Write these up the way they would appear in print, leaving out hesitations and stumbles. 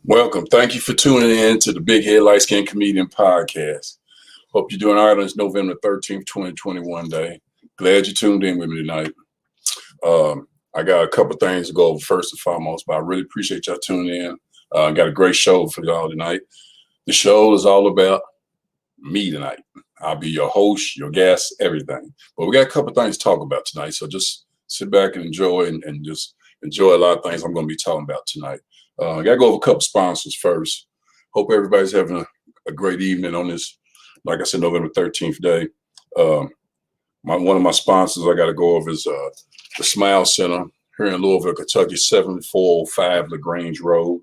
Welcome. Thank you for tuning in to the Big Head Light Skin Comedian Podcast. Hope you're doing all right on this November 13th, 2021 day. Glad you tuned in with me tonight. I got a couple things to go over first and foremost, but I really appreciate y'all tuning in. I got a great show for y'all tonight. The show is all about me tonight. I'll be your host, your guest, everything. But we got a couple things to talk about tonight, so just sit back and enjoy and just enjoy a lot of things I'm going to be talking about tonight. I got to go over a couple sponsors first. Hope everybody's having a great evening on this, like I said, November 13th day. One of my sponsors I got to go over is the Smile Center here in Louisville, Kentucky, 7405 LaGrange Road.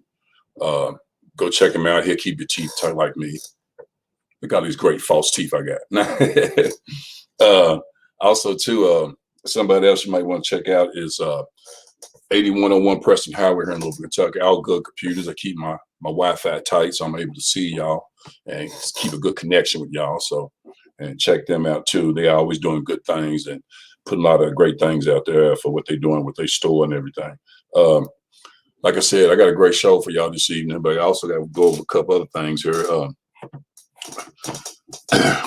Go check him out. He'll keep your teeth tight like me. Look at all these great false teeth I got. Also, too, somebody else you might want to check out is 8101 Preston Highway here in Louisville, Kentucky. All good computers. I keep my Wi-Fi tight, so I'm able to see y'all and keep a good connection with y'all. So, and check them out too. They're always doing good things and putting a lot of great things out there for what they're doing with their store and everything. Like I said, I got a great show for y'all this evening, but I also got to go over a couple other things here.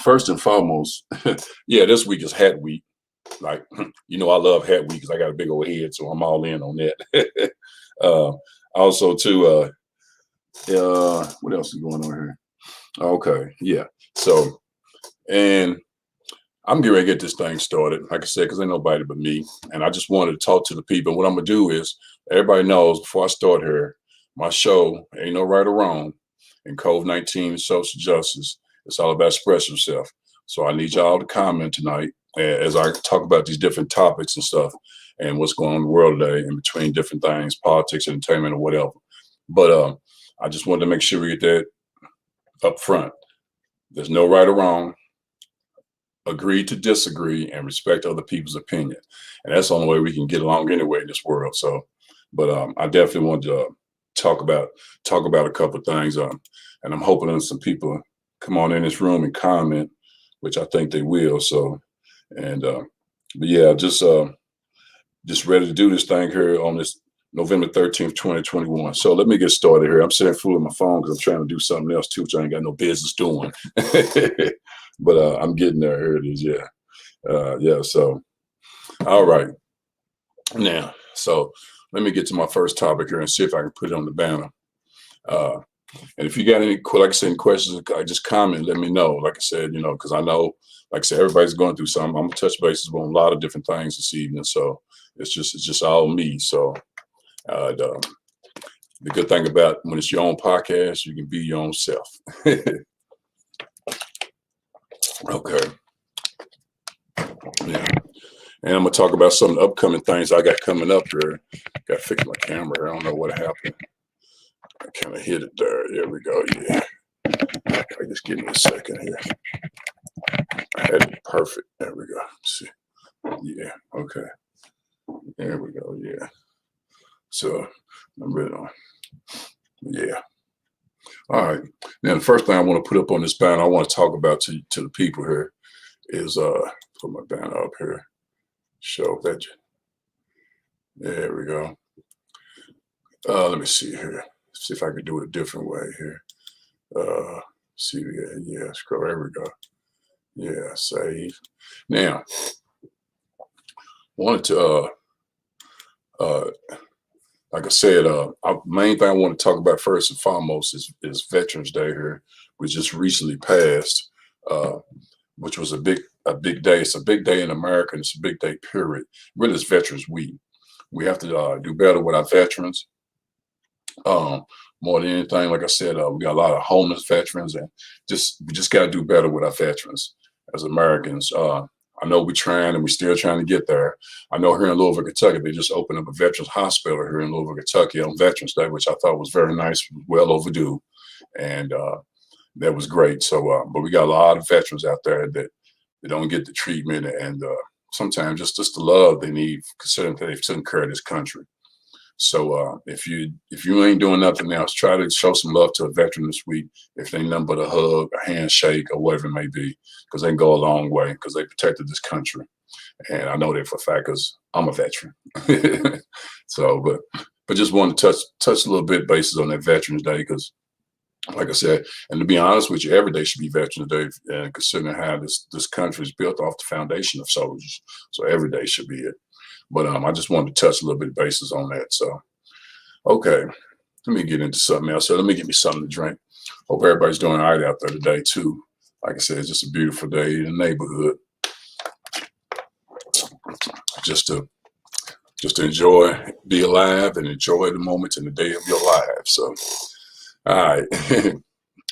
First and foremost, yeah, this week is Hat Week. Like, you know, I love Hat Week because I got a big old head, so I'm all in on that. Also, too, what else is going on here? Okay, yeah. So, and I'm getting ready to get this thing started, like I said, because ain't nobody but me. And I just wanted to talk to the people. What I'm going to do is, everybody knows before I start here, my show ain't no right or wrong in COVID-19 social justice. It's all about expressing yourself. So I need y'all to comment tonight as I talk about these different topics and stuff and what's going on in the world today in between different things, politics, entertainment, or whatever. But I just wanted to make sure we get that up front. There's no right or wrong. Agree to disagree and respect other people's opinion. And that's the only way we can get along anyway in this world. So, but I definitely want to talk about a couple of things. And I'm hoping that some people come on in this room and comment, which I think they will. So, and but yeah, just ready to do this thing here on this November 13th, 2021. So let me get started here. I'm sitting fooling my phone because I'm trying to do something else too, which I ain't got no business doing. But I'm getting there. Here it is. Yeah. Yeah. So, all right. Now, so let me get to my first topic here and see if I can put it on the banner. And if you got any, like I said, any questions, just comment, let me know. Like I said, you know, because I know, like I said, everybody's going through something. I'm gonna touch bases on a lot of different things this evening. So it's just all me. So the good thing about when it's your own podcast, you can be your own self. Okay. Yeah. And I'm gonna talk about some of the upcoming things I got coming up here. Got to fix my camera. I don't know what happened. I kind of hit it there. There we go. Yeah. Okay, just give me a second here. I had it perfect. There we go. Let's see. Yeah. Okay. There we go. Yeah. So I'm ready on. Yeah. All right. Now the first thing I want to put up on this banner, I want to talk about to the people here is put my banner up here. Show that. There we go. Let me see here. See if I can do it a different way here. See, yeah, scroll. There we go. Yeah, save. Now, wanted to, like I said, main thing I want to talk about first and foremost is Veterans Day here, which just recently passed, which was a big day. It's a big day in America, and it's a big day, period. Really, it's Veterans Week. We have to do better with our veterans. More than anything, like I said, we got a lot of homeless veterans, and we just got to do better with our veterans as Americans. I know we're trying, and we're still trying to get there. I know here in Louisville, Kentucky, they just opened up a veterans hospital here in Louisville, Kentucky on Veterans Day, which I thought was very nice, well overdue, and that was great. So, but we got a lot of veterans out there that they don't get the treatment and sometimes just the love they need, considering that they've taken care of this country. So if you ain't doing nothing else, try to show some love to a veteran this week. If they ain't nothing but a hug, a handshake, or whatever it may be, because they can go a long way because they protected this country. And I know that for a fact because I'm a veteran. So, but just wanted to touch a little bit basis on that Veterans Day because, like I said, and to be honest with you, every day should be Veterans Day, and considering how this country is built off the foundation of soldiers, so every day should be it. But I just wanted to touch a little bit basis on that. So, okay, let me get into something else. So let me get me something to drink. Hope everybody's doing all right out there today too. Like I said, it's just a beautiful day in the neighborhood. Just to enjoy, be alive, and enjoy the moment in the day of your life. So, all right.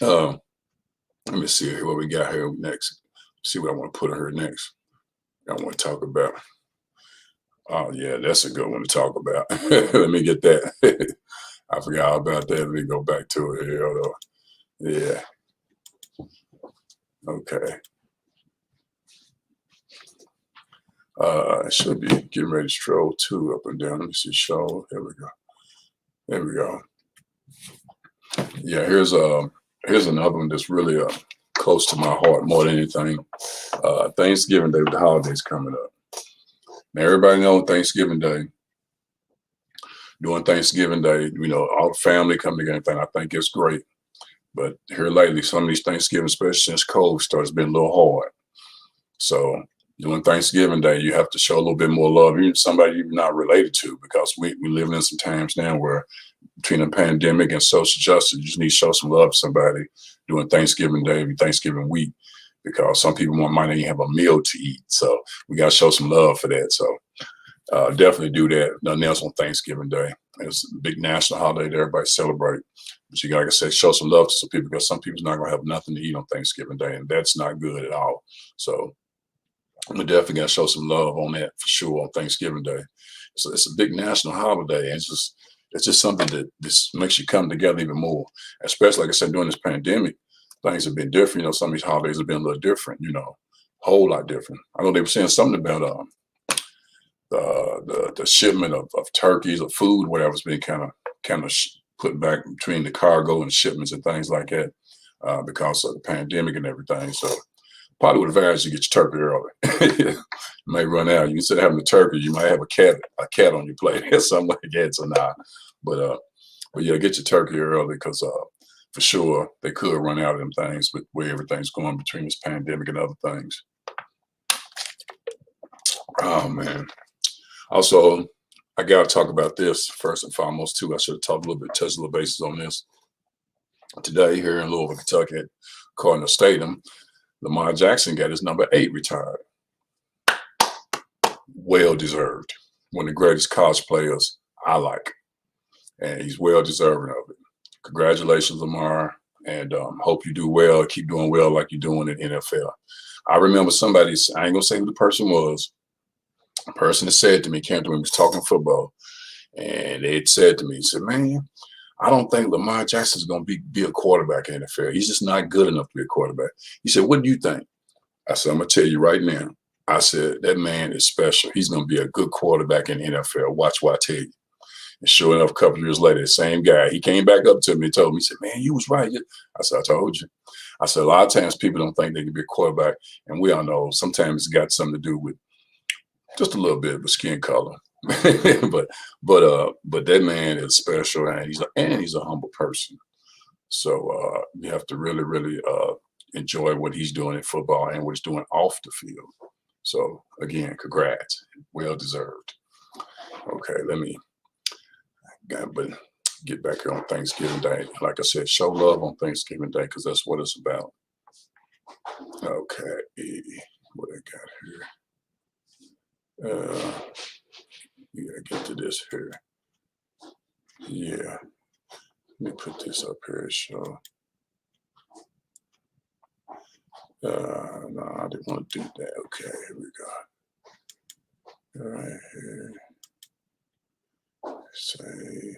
Let me see here what we got here next. See what I want to put on here next. I want to talk about. Oh yeah, that's a good one to talk about. Let me get that. I forgot all about that. Let me go back to it here. Hold on. Yeah. Okay. I should be getting ready to stroll too up and down. Let me see. Show. There we go. There we go. Yeah. Here's another one that's really close to my heart more than anything. Thanksgiving Day with the holidays coming up. Now everybody knows Thanksgiving Day. During Thanksgiving Day, all the family come together. And I think it's great. But here lately, some of these Thanksgiving, especially since COVID starts, been a little hard. So during Thanksgiving Day, you have to show a little bit more love, even somebody you're not related to, because we live in some times now where between the pandemic and social justice, you just need to show some love to somebody during Thanksgiving Day, Thanksgiving week, because some people might not even have a meal to eat. So we got to show some love for that. So definitely do that. Nothing else on Thanksgiving Day. It's a big national holiday that everybody celebrate. But you got to say, show some love to some people because some people's not going to have nothing to eat on Thanksgiving Day, and that's not good at all. So we definitely got to show some love on that for sure on Thanksgiving Day. So it's a big national holiday, and it's just something that this makes you come together even more. Especially, like I said, during this pandemic, things have been different. Some of these holidays have been a little different. A whole lot different. I know they were saying something about the shipment of turkeys or food, whatever's been kind of put back between the cargo and shipments and things like that because of the pandemic and everything. So probably would advise you get your turkey early. You may run out. You instead of having a turkey, you might have a cat on your plate or something like that. So nah, but yeah, get your turkey early because for sure they could run out of them things with where everything's going between this pandemic and other things. Oh man. Also, I got to talk about this first and foremost too. I should have talked a little bit, touched a little bases on this today here in Louisville, Kentucky, at Cardinal Stadium. Lamar Jackson got his number 8 retired. Well deserved. One of the greatest college players I like, and he's well deserving of it. Congratulations, Lamar, and hope you do well. Keep doing well like you're doing in NFL. I remember somebody. I ain't gonna say who the person was. A person that said to me, came to me, was talking football, and they said to me, he said, man, I don't think Lamar Jackson's going to be a quarterback in the NFL. He's just not good enough to be a quarterback. He said, what do you think? I said, I'm going to tell you right now. I said, that man is special. He's going to be a good quarterback in the NFL. Watch what I tell you. And sure enough, a couple of years later, the same guy, he came back up to me and told me, he said, man, you was right. I said, I told you. I said, a lot of times people don't think they can be a quarterback. And we all know sometimes it's got something to do with just a little bit with skin color. but that man is special, and he's a humble person. So you have to really enjoy what he's doing in football and what he's doing off the field. So again, congrats, well deserved. Okay, let me get back here on Thanksgiving Day. Like I said, show love on Thanksgiving Day because that's what it's about. Okay, what I got here. We gotta get to this here. Yeah, let me put this up here. So, no, I didn't want to do that. Okay, here we go. Right here. Say,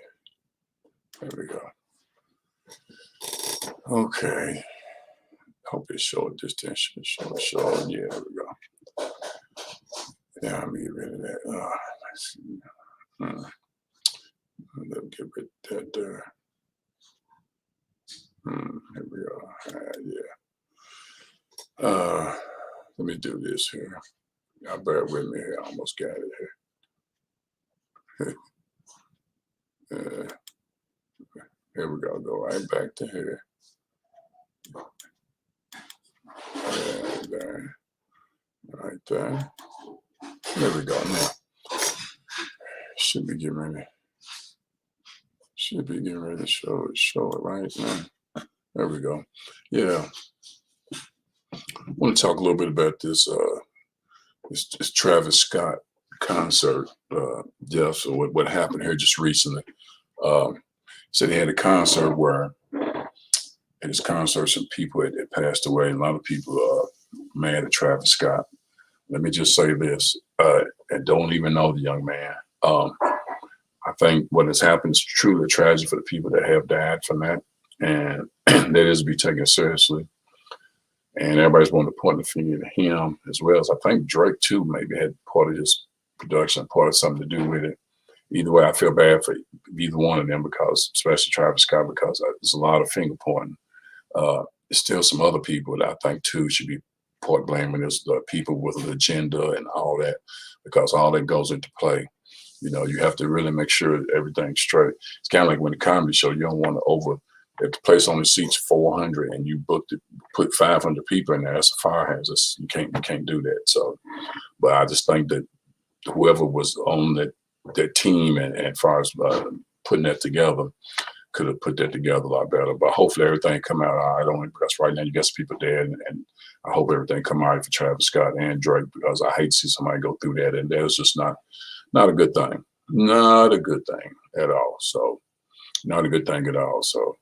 there we go. Okay. Hope it's short distance. Short. Yeah, there we go. Yeah, let me get rid of that. Let's see. Let me get rid of that there. Here we go. Yeah. Let me do this here. Y'all bear with me here. I almost got it here. Here we go. Go right back to here. There. Right there. There we go. Now should be getting ready. Should be getting ready to show it right now. There we go. Yeah. I want to talk a little bit about this this Travis Scott concert. Yeah, so what happened here just recently. So they had a concert where at this concert some people had passed away. A lot of people mad at Travis Scott. Let me just say this. And don't even know the young man. I think what has happened is truly a tragedy for the people that have died from that. And that is to be taken seriously. And everybody's wanting to point the finger at him as well as I think Drake too maybe had part of his production, part of something to do with it. Either way, I feel bad for either one of them because, especially Travis Scott, because there's a lot of finger pointing. There's still some other people that I think too should be part blaming. There's the people with an agenda and all that, because all that goes into play. You know, you have to really make sure that everything's straight. It's kind of like when the comedy show, you don't want to if the place only seats 400 and you put 500 people in there, that's a fire hazard. You can't do that. So, but I just think that whoever was on that team and as far as putting that together could have put that together a lot better. But hopefully everything come out all right. Only because right now you got some people dead, and I hope everything come out right for Travis Scott and Drake, because I hate to see somebody go through that, and that was just not a good thing. Not a good thing at all. So, not a good thing at all. So,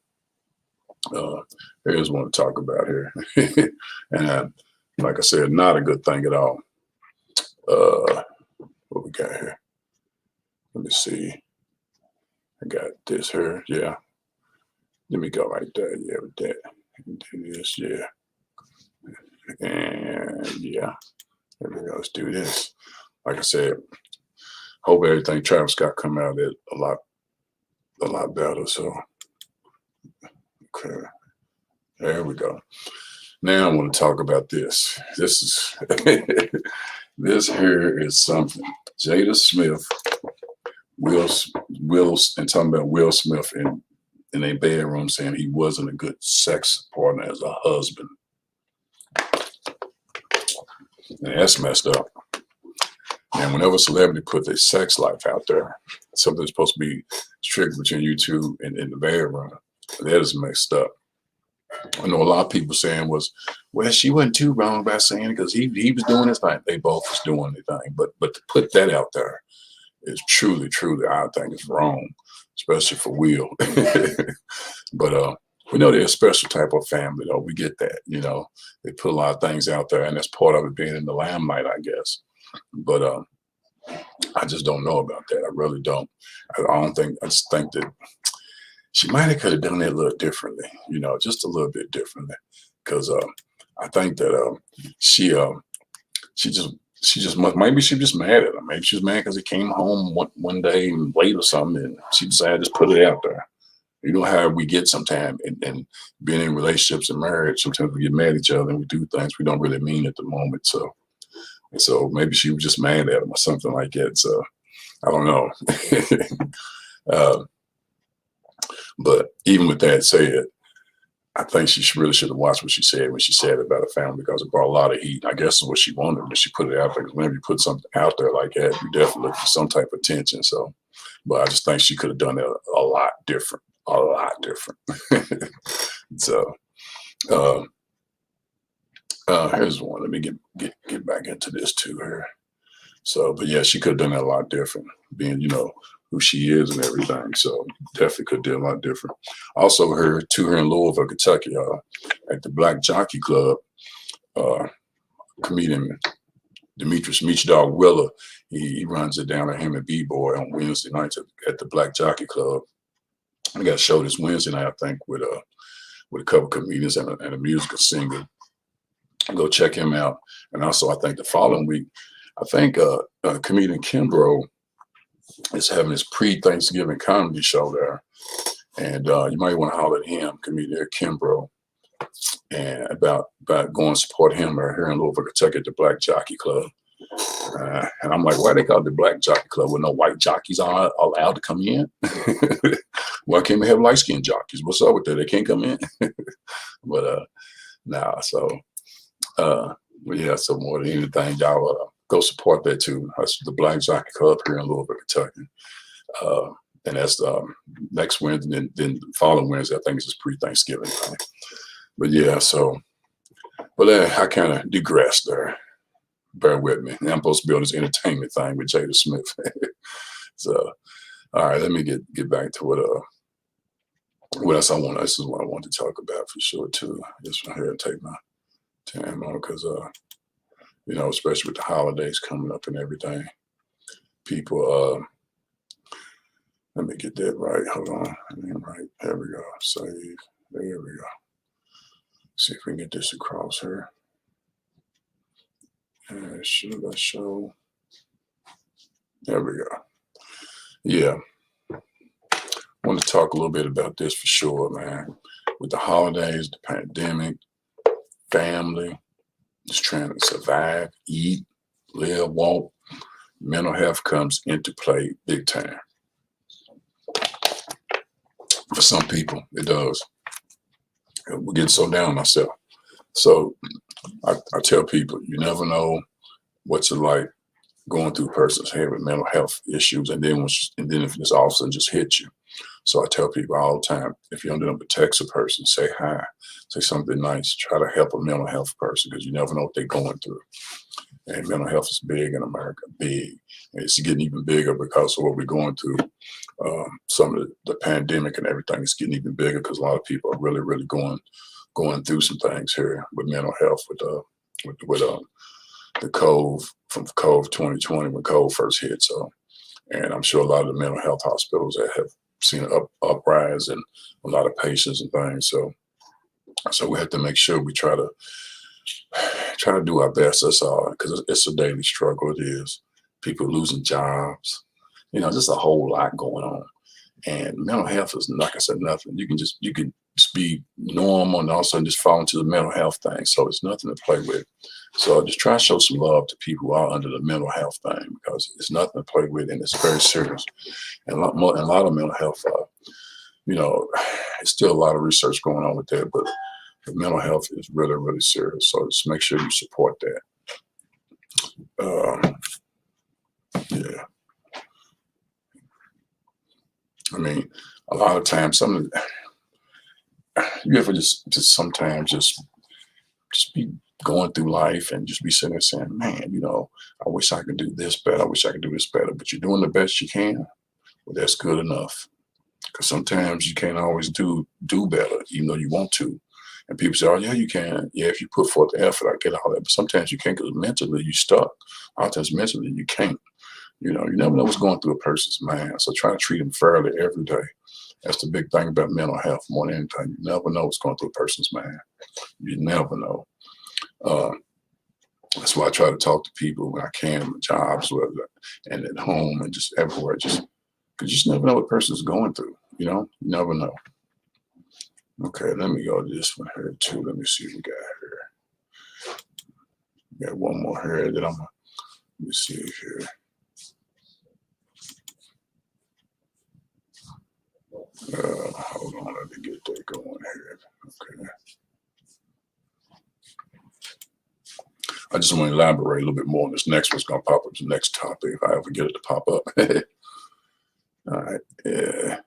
here's what to talk about here. And like I said, not a good thing at all. What we got here? Let me see. I got this here. Yeah. Let me go right there. Yeah, with that. Do this. Yeah. And yeah. There we go. Let's do this. Like I said, hope everything Travis Scott come out it a lot better. So, okay. There we go. Now I want to talk about this. This is this here is something. Jada Smith, Will, and talking about Will Smith in a bedroom saying he wasn't a good sex partner as a husband. And that's messed up. And whenever a celebrity put their sex life out there, something that's supposed to be strict between you two in the bedroom, that is messed up. I know a lot of people saying well, she wasn't too wrong by saying it because he was doing his thing. They both was doing their thing. But to put that out there is truly, I think it's wrong, especially for Will. But we know they're a special type of family, though. We get that, you know. They put a lot of things out there, and that's part of it being in the limelight, I guess. But I just don't know about that. I really don't. I just think that she might have could have done that a little differently, you know, just a little bit differently. Because I think that she just maybe she was just mad at him. Maybe she was mad because he came home one day late or something, and she decided to just put it out there. You know how we get sometimes, and being in relationships and marriage, sometimes we get mad at each other and we do things we don't really mean at the moment. So maybe she was just mad at him or something like that. So I don't know. But even with that said, I think she really should have watched what she said when she said about her family, because it brought a lot of heat. I guess is what she wanted when she put it out there. Because whenever you put something out there like that, you definitely look for some type of attention. So, but I just think she could have done it a lot different. So, here's one. Let me get back into this too here. So, but yeah, she could have done that a lot different, being, you know, who she is and everything. So definitely could do a lot different. Also heard here in Louisville, Kentucky, at the Black Jockey Club, comedian Demetrius Meech Dog Willer, he runs it down at him and B-Boy on Wednesday nights at the Black Jockey Club. I got a show this Wednesday night, I think, with a couple of comedians and a musical singer. Go check him out. And also, I think the following week, I think comedian Kimbrough is having his pre-Thanksgiving comedy show there. And you might want to holler at him, comedian Kimbrough, and about going to support him here in Louisville, Kentucky at the Black Jockey Club. And I'm like, why they call it the Black Jockey Club with no white jockeys are allowed to come in? Why can't we have light skinned jockeys? What's up with that? They can't come in. But nah, so yeah, so more than anything, y'all go support that too. That's the Black Jockey Club here in Louisville, Kentucky. And that's next Wednesday, then the following Wednesday, I think it's just pre-Thanksgiving thing. But yeah, so, but I kind of digressed there. Bear with me. I'm supposed to be on this entertainment thing with Jada Smith. So, all right, let me get back to what else I want. This is what I want to talk about for sure too. Just from here, take my time on because you know, especially with the holidays coming up and everything, people let me get that right. Hold on. Right. There we go. Save. There we go. See if we can get this across here. Should I show? There we go. Yeah. I want to talk a little bit about this for sure, man. With the holidays, the pandemic, family, just trying to survive, eat, live, walk, mental health comes into play big time. For some people, it does. We're getting so down myself. So I tell people, you never know what's it like going through a person's head with mental health issues, and then if this all of a sudden just hits you. So I tell people all the time, if you don't text a person, say hi, say something nice, try to help a mental health person because you never know what they're going through. And mental health is big in America, big. And it's getting even bigger because of what we're going through. Some of the pandemic and everything is getting even bigger because a lot of people are really, really going through some things here with mental health, with the COVID from COVID 2020 when COVID first hit. So, and I'm sure a lot of the mental health hospitals that have seen an uprise and a lot of patients and things. So we have to make sure we try to do our best. That's all, because it's a daily struggle. It is people losing jobs, you know, just a whole lot going on. And mental health is, like I said, nothing. You can just be normal and all of a sudden just fall into the mental health thing. So it's nothing to play with. So just try to show some love to people who are under the mental health thing because it's nothing to play with and it's very serious. And a lot of mental health, you know, it's still a lot of research going on with that, but the mental health is really, really serious. So just make sure you support that. Yeah. I mean, a lot of times, you ever just sometimes just be going through life and just be sitting there saying, man, you know, I wish I could do this better. I wish I could do this better. But you're doing the best you can. Well, that's good enough. Because sometimes you can't always do better, even though you want to. And people say, oh, yeah, you can. Yeah, if you put forth the effort, I get all that. But sometimes you can't because mentally you're stuck. A lot of times mentally you can't. You know, you never know what's going through a person's mind. So try to treat them fairly every day. That's the big thing about mental health more than anything. You never know what's going through a person's mind. You never know. That's why I try to talk to people when I can, in my jobs, and at home, and just everywhere. Just because you just never know what a person's going through. You know, you never know. Okay, let me go to this one here too. Let me see what we got here. We got one more here that let me see here. Hold on, let me get that going here. Okay. I just want to elaborate a little bit more on this next one's going to pop up the next topic if I ever get it to pop up. All right, yeah.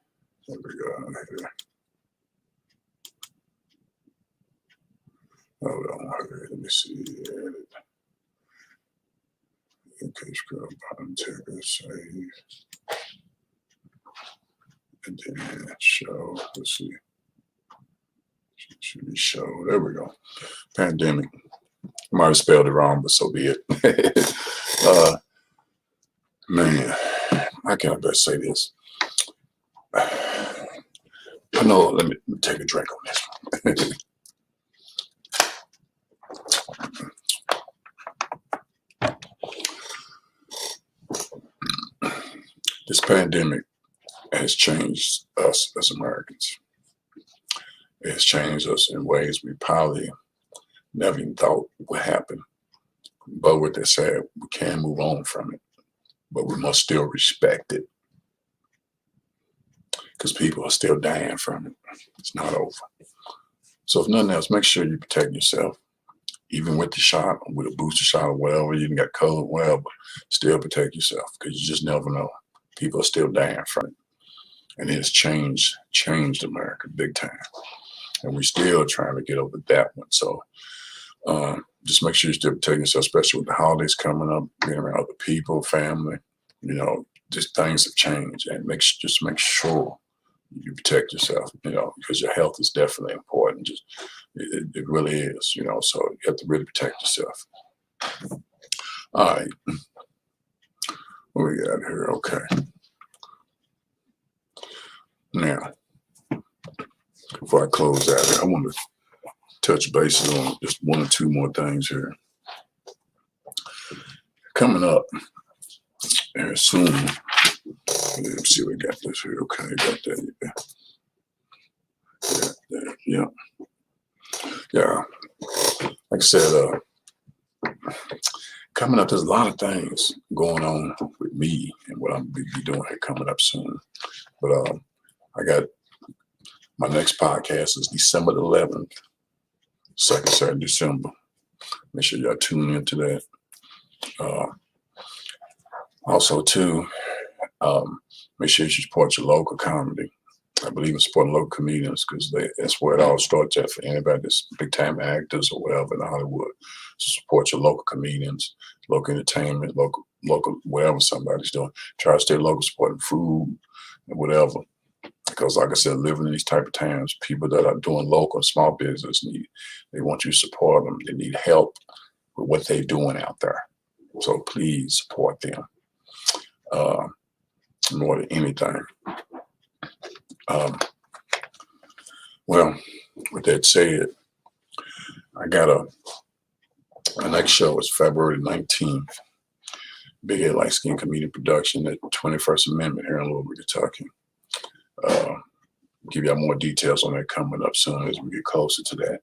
There we go. Here. Hold on, here. Let me see. Okay, scroll bottom, take a save. And then show. Let's see. Should be show. There we go. Pandemic. Might have spelled it wrong, but so be it. Man, I can't best say this. I know, let me take a drink on this one. This pandemic has changed us as Americans. It has changed us in ways we probably never even thought would happen. But with that said, we can move on from it, but we must still respect it because people are still dying from it. It's not over. So if nothing else, make sure you protect yourself, even with the shot, with a booster shot or whatever, you can get COVID, whatever, still protect yourself because you just never know. People are still dying from it. And it's changed America big time. And we're still trying to get over that one. So just make sure you still protect yourself, especially with the holidays coming up, being around other people, family, just things have changed. And just make sure you protect yourself, because your health is definitely important. It really is, so you have to really protect yourself. All right. What we got here? Okay. Now, before I close out, I want to touch bases on just one or two more things here. Coming up very soon. Let's see, we got this here. Okay, got that. Yeah. Like I said, coming up, there's a lot of things going on with me and what I'm be doing here coming up soon. But I got my next podcast is December the 11th, second Saturday, December. Make sure y'all tune into that. Also, too, make sure you support your local comedy. I believe in supporting local comedians because that's where it all starts at for anybody that's big-time actors or whatever in Hollywood. So support your local comedians, local entertainment, local whatever somebody's doing. Try to stay local, supporting food and whatever. Because like I said, living in these type of times, people that are doing local and small business they want you to support them. They need help with what they're doing out there. So please support them more than anything. Well, with that said, I got our next show is February 19th. Big Head Light Skin Comedian Production at 21st Amendment here in Louisville, Kentucky. Give y'all more details on that coming up soon as we get closer to that.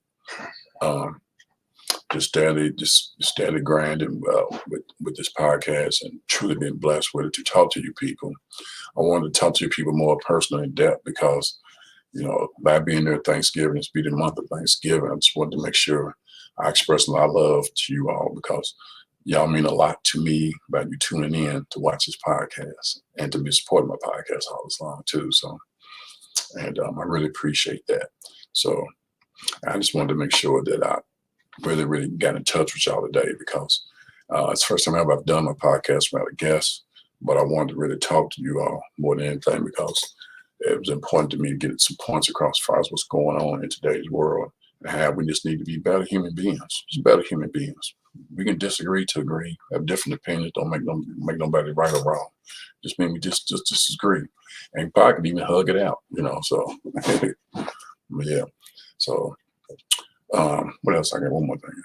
Just steady grinding with this podcast and truly been blessed with it to talk to you people. I wanted to talk to you people more personally in depth because, by being there Thanksgiving, it's be the month of Thanksgiving. I just wanted to make sure I express a lot of love to you all because y'all mean a lot to me about you tuning in to watch this podcast and to be supporting my podcast all this long too. So, and I really appreciate that. So I just wanted to make sure that I really, really got in touch with y'all today because it's the first time ever I've done my podcast without a guest, but I wanted to really talk to you all more than anything because it was important to me to get some points across as far as what's going on in today's world and how we just need to be better human beings, just better human beings. We can disagree to agree, have different opinions, don't make nobody right or wrong. Just mean we just disagree. And probably can even hug it out, so yeah. So what else? I got one more thing.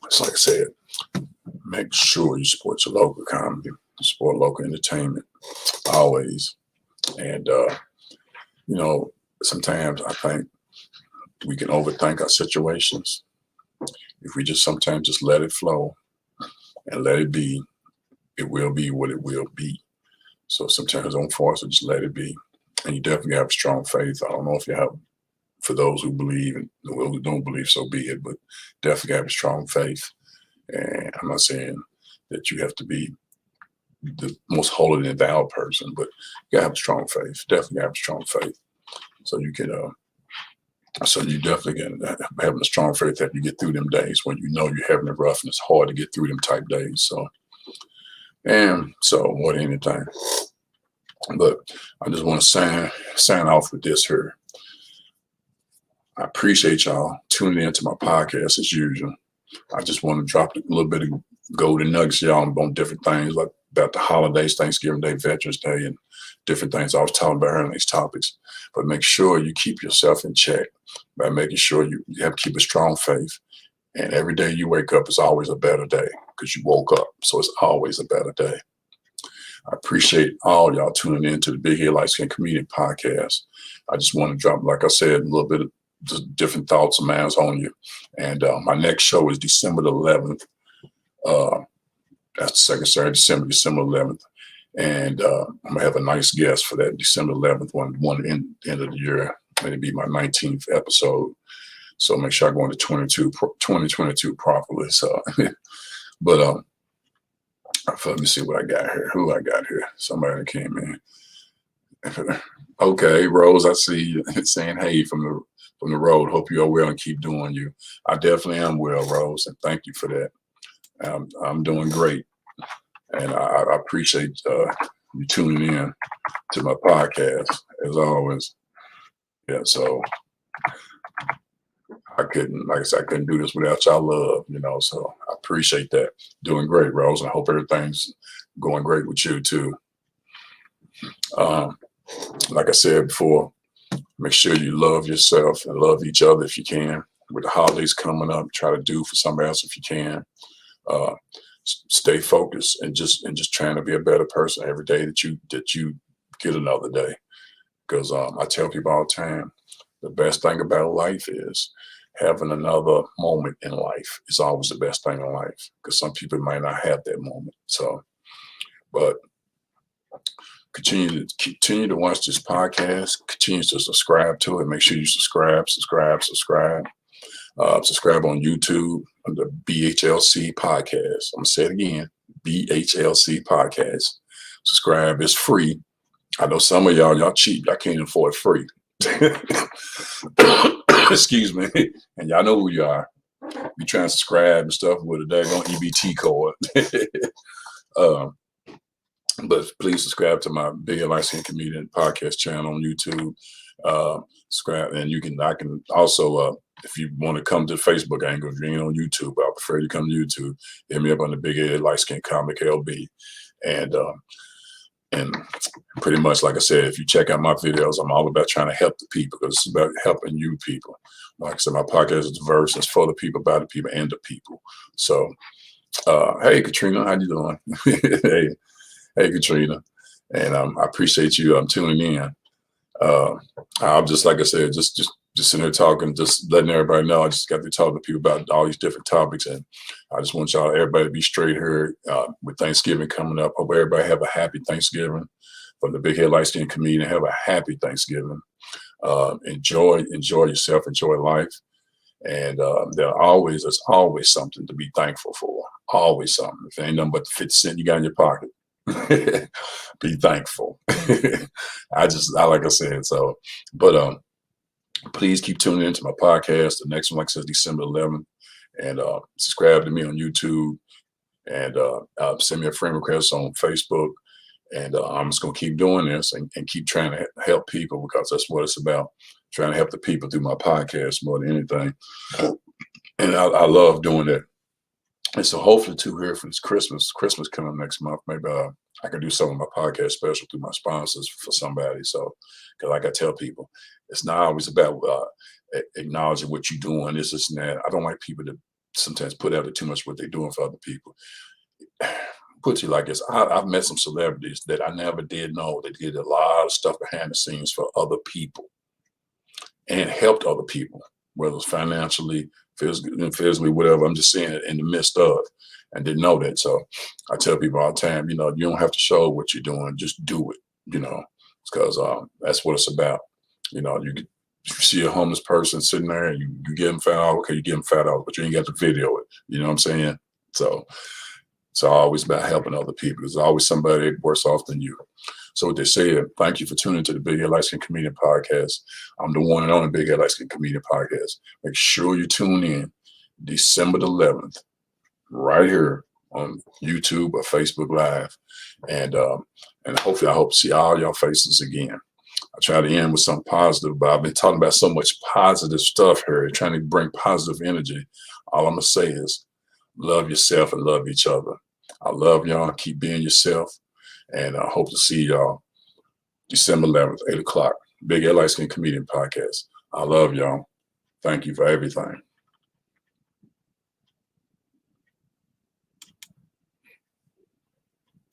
It's like I said, make sure you support your local comedy, support local entertainment, always. And, sometimes I think we can overthink our situations. If we just sometimes just let it flow and let it be, it will be what it will be. So sometimes don't force it, just let it be. And you definitely have strong faith. I don't know if you have, for those who believe and those who don't believe, so be it, but definitely have a strong faith. And I'm not saying that you have to be the most holy and devout person, but you gotta have a strong faith. Definitely have a strong faith. So you can, so you definitely can having a strong faith that you get through them days when you're having it rough and it's hard to get through them type days. So, and so more than anything, but I just want to sign off with this here. I appreciate y'all tuning into my podcast as usual. I just want to drop a little bit of golden nuggets y'all on different things like about the holidays, Thanksgiving Day, Veterans Day, and different things I was talking about here on these topics. But make sure you keep yourself in check by making sure you have to keep a strong faith. And every day you wake up is always a better day because you woke up. So it's always a better day. I appreciate all y'all tuning in to the Big Head Light Skin Comedian Podcast. I just want to drop, like I said, a little bit of just different thoughts of mine on you. And my next show is December the 11th. That's the second Saturday, December 11th. And I'm going to have a nice guest for that December 11th one end of the year. It'll be my 19th episode. So make sure I go into 2022 properly. So, but let me see what I got here. Who I got here? Somebody that came in. Okay, Rose, I see you saying hey from the road. Hope you are well and keep doing you. I definitely am well, Rose, and thank you for that. I'm doing great, and I appreciate you tuning in to my podcast as always. Yeah, so I couldn't, like I said, I couldn't do this without y'all love, so I appreciate that. Doing great, Rose, and I hope everything's going great with you too. Like I said before, make sure you love yourself and love each other if you can. With the holidays coming up, try to do for somebody else if you can. Stay focused and just trying to be a better person every day that you get another day. Because I tell people all the time, the best thing about life is having another moment in life is always the best thing in life. Because some people might not have that moment. So, but continue to watch this podcast. Continue to subscribe to it. Make sure you subscribe. Subscribe on YouTube under BHLC Podcast. I'm going to say it again, BHLC Podcast. Subscribe. It's free. I know some of y'all cheap. Y'all can't afford free. Excuse me. And y'all know who you are. You trying to subscribe and stuff with a daggone EBT card. But please subscribe to my Big Head Light Skin Comedian Podcast channel on YouTube. Subscribe, and I can also, if you want to come to the Facebook angle, if you ain't on YouTube, I prefer you come to YouTube. Hit me up on the Big Head Light Skin Comic LB, and pretty much, like I said, if you check out my videos, I'm all about trying to help the people because it's about helping you people. Like I said, my podcast is diverse. It's for the people, by the people, and the people. So, hey, Katrina, how you doing? Hey, Katrina, and I appreciate you tuning in. I'm just, like I said, just sitting there talking, just letting everybody know. I just got to talk to people about all these different topics, and I just want everybody to be straight here with Thanksgiving coming up. Hope everybody have a happy Thanksgiving. From the Big Head Light Skin Comedian, have a happy Thanksgiving. Enjoy yourself, enjoy life, and there's always something to be thankful for. Always something. If it ain't nothing but the 50 cents you got in your pocket. Be thankful. I like I said, so, but please keep tuning into my podcast. The next one, like I said, December 11th, and subscribe to me on YouTube, and send me a friend request on Facebook, and I'm just gonna keep doing this and keep trying to help people because that's what it's about. Trying to help the people through my podcast more than anything, and I love doing that. And so hopefully too here for this Christmas coming next month, maybe I can do some of my podcast special through my sponsors for somebody. So, because like I tell people, it's not always about acknowledging what you're doing, this and that. I don't like people to sometimes put out too much what they're doing for other people. Put you like this, I've met some celebrities that I never did know. They did a lot of stuff behind the scenes for other people and helped other people, whether it's financially, physically, whatever. I'm just saying it in the midst of, and didn't know that. So I tell people all the time, you don't have to show what you're doing, just do it, because that's what it's about. You see a homeless person sitting there and you give them $5, okay, you give them $5, but you ain't got to video it. You know what I'm saying? So it's always about helping other people. There's always somebody worse off than you. So with that said, thank you for tuning into the Big Head Light Skin Comedian Podcast. I'm the one and only Big Head Light Skin Comedian Podcast. Make sure you tune in December the 11th, right here on YouTube or Facebook Live. And hopefully I hope to see all y'all faces again. I try to end with something positive, but I've been talking about so much positive stuff here, trying to bring positive energy. All I'm going to say is love yourself and love each other. I love y'all. Keep being yourself. And I hope to see y'all December 11th, 8 o'clock. Big Head Light Skin Comedian Podcast. I love y'all. Thank you for everything.